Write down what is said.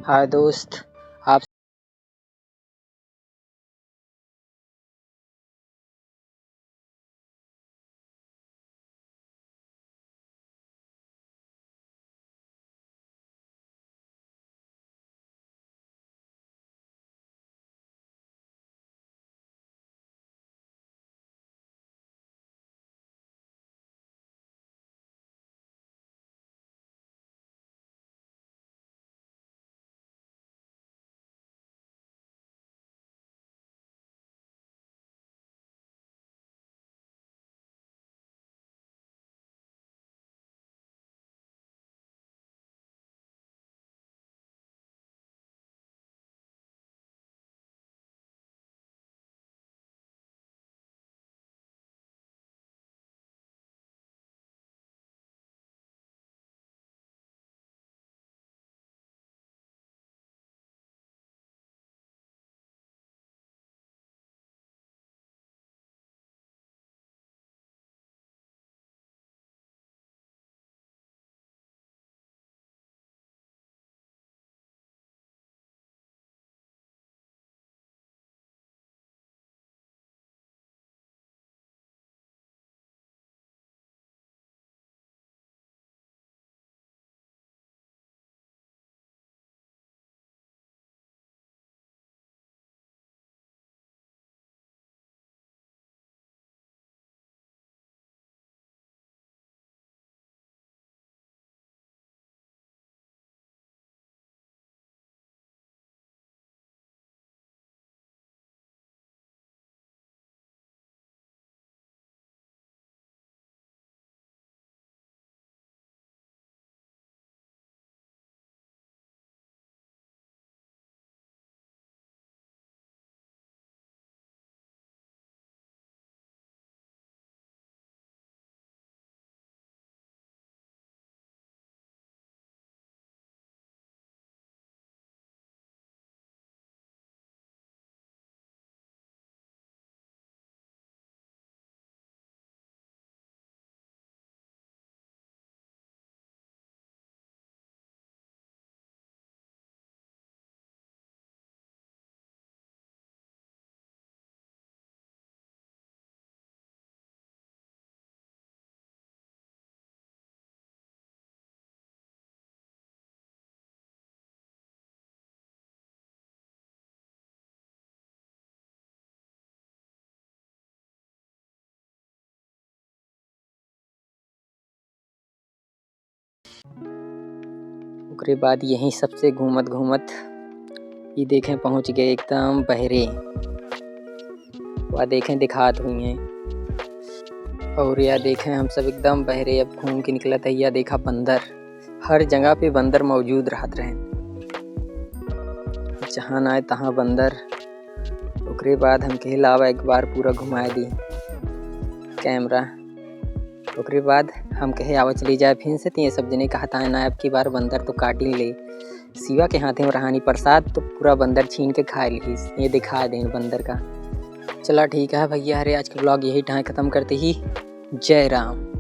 हाय दोस्त। आप ओकरे बाद यहीं सबसे घूमत घूमत ये देखें पहुंच गए एकदम बहरे। वह देखें दिखात हुई हैं और या देखें हम सब एकदम बहरे अब घूम के निकलत है। या देखा बंदर, हर जगह पे बंदर मौजूद रहत रहे, जहाँ ना आए तहाँ बंदर। ओकरे बाद हम कहे लावा एक बार पूरा घुमाए दी कैमरा। ओकरे बाद हम कहे आवा चली जाए फिर से। ये सब जने कहता है ना अब की बार बंदर तो काट ही ले। शिवा के हाथे में रहानी प्रसाद तो पूरा बंदर छीन के खा ली। ये दिखा दें बंदर का। चला ठीक है भैया, अरे आज का ब्लॉग यही टाइम ख़त्म करते ही। जय राम।